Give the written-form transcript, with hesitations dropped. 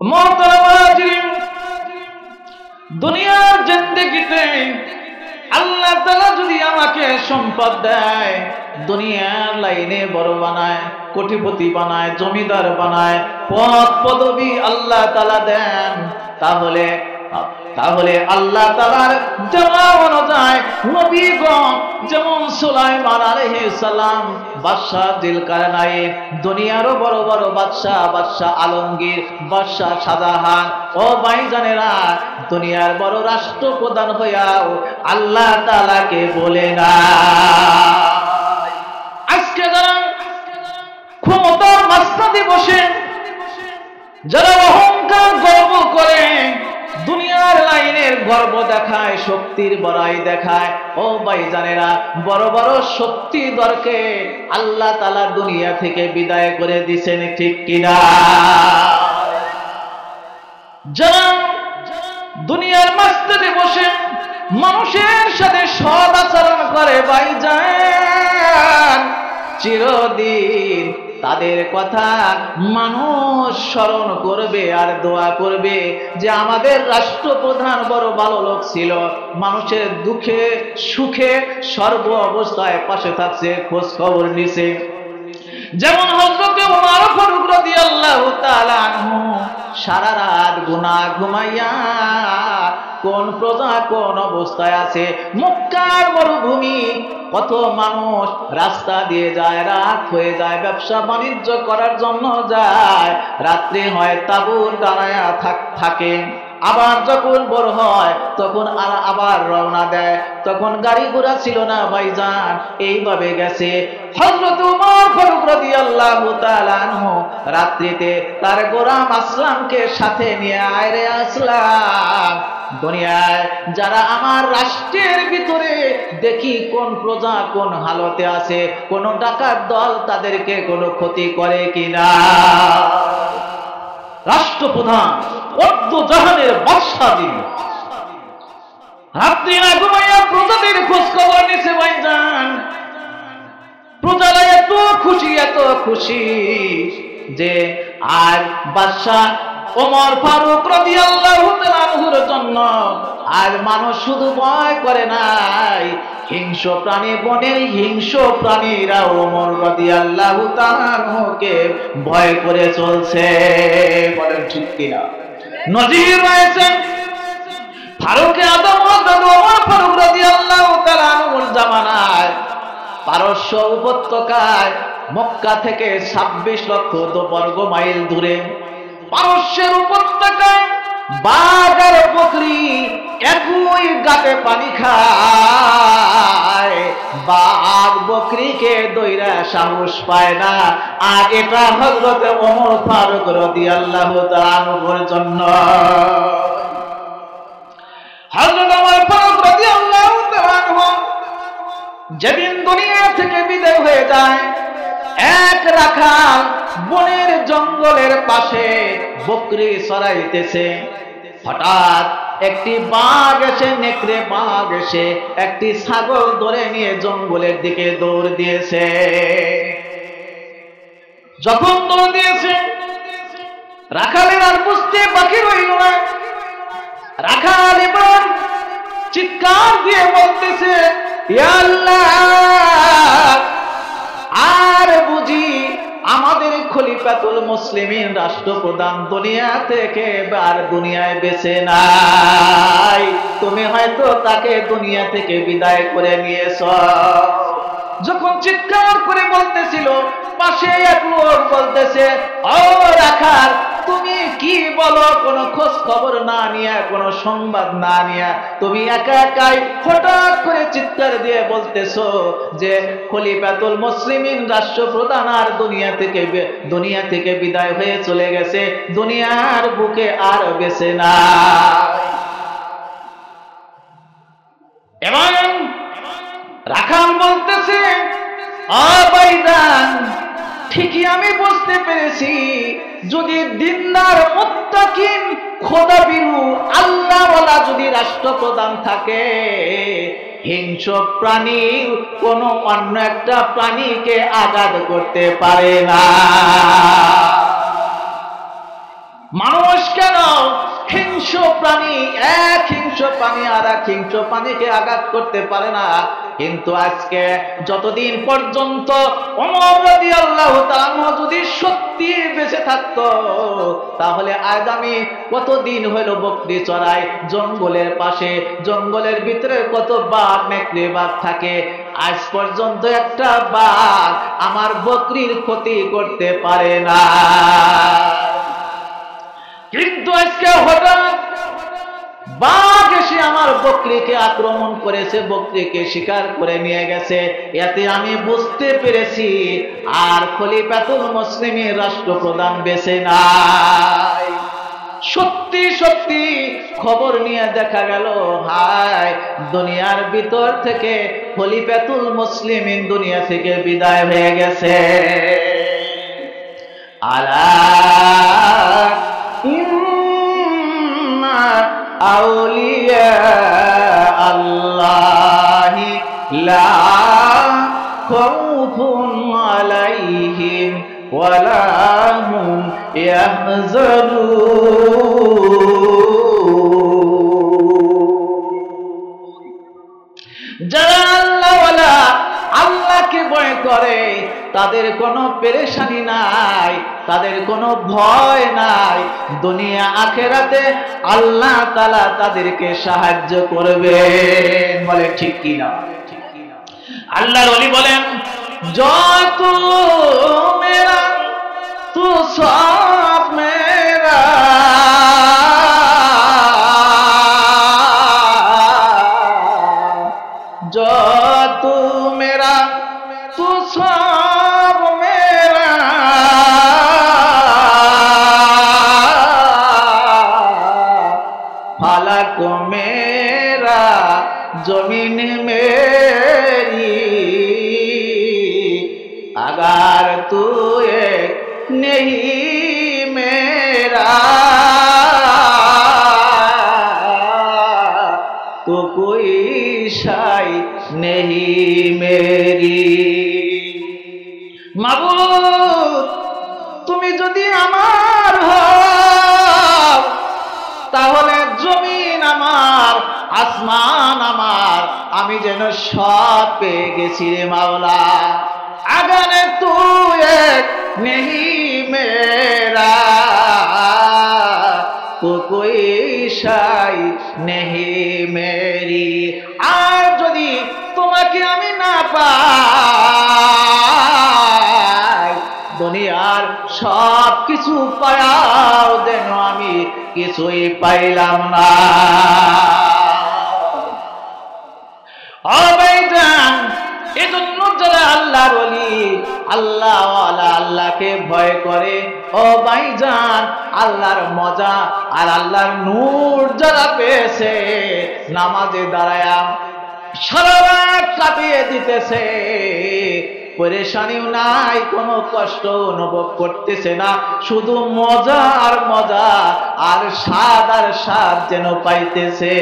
মোহতারাম হাজিরিন, দুনিয়ার জিন্দেগিতে আল্লাহ তাআলা যদি আমাকে সম্পদ দেয়, দুনিয়ার লাইনে বড় বানায়, কোটিপতি বানায়, জমিদার বানায়, পদ পদবী আল্লাহ তাআলা দেন, তাহলে আল্লাহ তাআলার দেওয়া অনুযায়ী নবীগণ যেমন সুলাইমান আলাইহিস সালাম বাদশা জিলকারনাইন, দুনিয়ারও বড় বড় বাদশা আলমগীর, বাদশা শাহজাহান, ও ভাইজানেরা, দুনিয়ার বড় রাষ্ট্রপ্রধান হইয়াও আল্লাহ তাআলাকে বলে না। আজকে যারা ক্ষমতার মাঝখানে বসে যারা অহংকার গর্ব করে, দুনিয়ার লাইনের গর্ব দেখায়, শক্তির বড়াই দেখায়, ও ভাইজানেরা, বড় বড় শক্তিধরকে আল্লাহ তাআলা দুনিয়া থেকে বিদায় করে দিয়েছেন, ঠিক কিনা? যারা দুনিয়ার মাঝখানে বসে মানুষের সাথে সৎ আচরণ করে, ভাইজান, চিরদিন তাদের কথা মানুষ স্মরণ করবে আর দোয়া করবে যে আমাদের রাষ্ট্রপ্রধান বড় ভালো লোক ছিল, মানুষের দুঃখে সুখে সর্ব অবস্থায় পাশে থাকছে, খোঁজ খবর নিছে। যেমন হযরত ওমর ফারুক রাদিয়াল্লাহু তাআলা আনহু সারা রাত গুনাহ ঘুমাইয়া কোন প্রজা কোন অবস্থায় আছে, মক্কার মরুভূমি, কত মানুষ রাস্তা দিয়ে যায়, রাত হয়ে যায়, ব্যবসা বাণিজ্য করার জন্য যায়, রাত্রি হয় তাঁবু টানায়া থাকে, আবার যখন বড় হয় তখন আবার রওনা দেয়, তখন গাড়ি ঘোড়া ছিল না ভাইজান, এইভাবে গেছে। হযরত ওমর ফারুক রাদিয়াল্লাহু তাআলা আনহু রাত্রিতে তার গোলাম আসলামকে সাথে নিয়ে, আয়রে আসলাম, দুনিয়ায় যারা আমার রাষ্ট্রের ভিতরে দেখি কোন প্রজা কোন হালতে আছে, কোন ডাকাত দল তাদেরকে কোনো ক্ষতি করে কিনা। রাষ্ট্রপ্রধান অর্ধ জাহানের বাদশাহ রাত্রি না ঘুমাইয়া প্রজাদের খোঁজ খবর নিছে ভাইজান। প্রজারা এত খুশি যে আর বাদশাহ ওমর ফারুক রাদিয়াল্লাহু তাআলা আনহুর জন্য আর মানুষ শুধু ভয় করে নাই, হিংস্র প্রাণী, বনের হিংস্র প্রাণীরা ওমর রাদিয়াল্লাহু তাআলা আনহুকে ভয় করে চলছে। বলেন ঠিক কিনা? নজির রয়েছে ফারুক আজম হযরত ওমর ফারুক রাদিয়াল্লাহু তাআলা আনহুর জামানায় পারস্য উপত্যকায় মক্কা থেকে 26 লক্ষ বর্গ মাইল দূরে পারস্যের উপত্যকায় বাঘ আর বকরি একই গাতে পানি খায়, বাঘ বকরিকে দইরা সাহস পায় না, আর এটা হযরত ওমর ফারুক রাদিয়াল্লাহু তাআলা আনহুর জন্য। হযরত ওমর ফারুক রাদিয়াল্লাহু তাআলা আনহু যেদিন দুনিয়া থেকে বিদায় হয়ে যায়, এক রাখাল বনের জঙ্গলের পাশে বকরি চড়াইতেছে, হঠাৎ একটি বাঘ এসে, নেকড়ে বাঘ এসে একটি ছাগল ধরে নিয়ে জঙ্গলের দিকে দৌড় দিয়েছে। যখন দৌড় দিয়েছে, রাখালের আর বুঝতে বাকি রইল না। রাখাল এবার চিৎকার দিয়ে বলতেছে, ইয়া আল্লাহ, আর বুঝি আমাদের খলিফাতুল মুসলিমিন রাষ্ট্রপ্রধান দুনিয়া থেকে আর দুনিয়ায় বেঁচে নাই, তুমি হয়তো তাকে দুনিয়া থেকে বিদায় করে নিয়েছ। যখন চিৎকার করে বলতেছিল, পাশে এক লোক বলতেছে, ও রাখাল, তুমি কি বলো? কোনো খোঁজ খবর না নিয়ে, কোনো সংবাদ না নিয়ে তুমি একা একাই হঠাৎ করে চিৎকার দিয়ে বলতেছো যে খলিফাতুল মুসলিমিন রাষ্ট্রপ্রধান আর দুনিয়া থেকে বিদায় হয়ে চলে গেছে, দুনিয়ার বুকে আর বেঁচে না। এবং রাখাল বলতেছে, ও ভাইজান, ঠিকই আমি বুঝতে পেরেছি, যদি দিনদার মুত্তাকিন খোদাবিরু আল্লাহওয়ালা যদি রাষ্ট্রপ্রধান থাকে, হিংস্র প্রাণী কোনো অন্য একটা প্রাণীকে আঘাত করতে পারে না। মানুষ কেন হিংস্র প্রাণী, এক হিংস্র প্রাণী আর এক হিংস্র প্রাণীকে আঘাত করতে পারে না। কিন্তু আজকে যতদিন পর্যন্ত ওমর রাদিয়াল্লাহু তাআলা যদি সত্যি বেঁচে থাকতো, তাহলে আজ আমি কতদিন হলো বকরি চড়াই জঙ্গলের পাশে, জঙ্গলের ভিতরে কত বাঘ নেকড়ে বাঘ থাকে, আজ পর্যন্ত একটা বাঘ আমার বকরির ক্ষতি করতে পারে না। কিন্তু আজকে হঠাৎ বাঘ এসে আমার বকরিকে আক্রমণ করেছে, বকরিকে শিকার করে নিয়ে গেছে। এতে আমি বুঝতে পেরেছি আর খলিফাতুল মুসলিমিন রাষ্ট্রপ্রধান বেঁচে নাই। সত্যি সত্যি খবর নিয়ে দেখা গেল, হায় দুনিয়ার ভিতর থেকে খলিফাতুল মুসলিমিন দুনিয়া থেকে বিদায় হয়ে গেছে। আলা আউলিয়া আল্লাহি লা খাউফুন আলাইহিম ওয়ালা হুম ইয়াহজানুন। যারা আল্লাহওয়ালা, আল্লাহকে ভয় করে, তাদের কোনো পেরেশানি নাই, তাদের কোনো ভয় নাই। দুনিয়া আখেরাতে আল্লাহ তাআলা তাদেরকে সাহায্য করবেন। বলে ঠিক কি না? আল্লাহর ওলি বলেন, জয় তু মেরা তু সব মেরা, জয় তু মেরা তু সব মেরা, ফালক মেরা জমিন মেরি, अगर तू एक नहीं मेरा तो कोई शाय नहीं मेरी। মাবুদ, তুমি যদি আমার হও তাহলে জমিন আমার, আসমান আমার, আমি যেন সব পেয়ে গেছি রে মাওলা। अगर तू एक नहीं मेरा तो कोई शाय नहीं मेरी। আর যদি তোমাকে আমি না পাই, দুনিয়ার সব কিছু পায়াও যেন আমি কিছুই পাইলাম না। ও ভাইজান, এজন্য যারা আল্লাহর ওলি, আল্লাহওয়ালা, আল্লাহকে ভয় করে, ও ভাইজান, আল্লাহর মজা আর আল্লাহর নূর যারা পেয়েছে, নামাজে দাঁড়ায়া সারা রাত কাটিয়ে দিতেছে, পরেশানিও নাই, কোনো কষ্ট অনুভব করতেছে না, শুধু মজা আর মজা আর স্বাদ যেন পাইতেছে।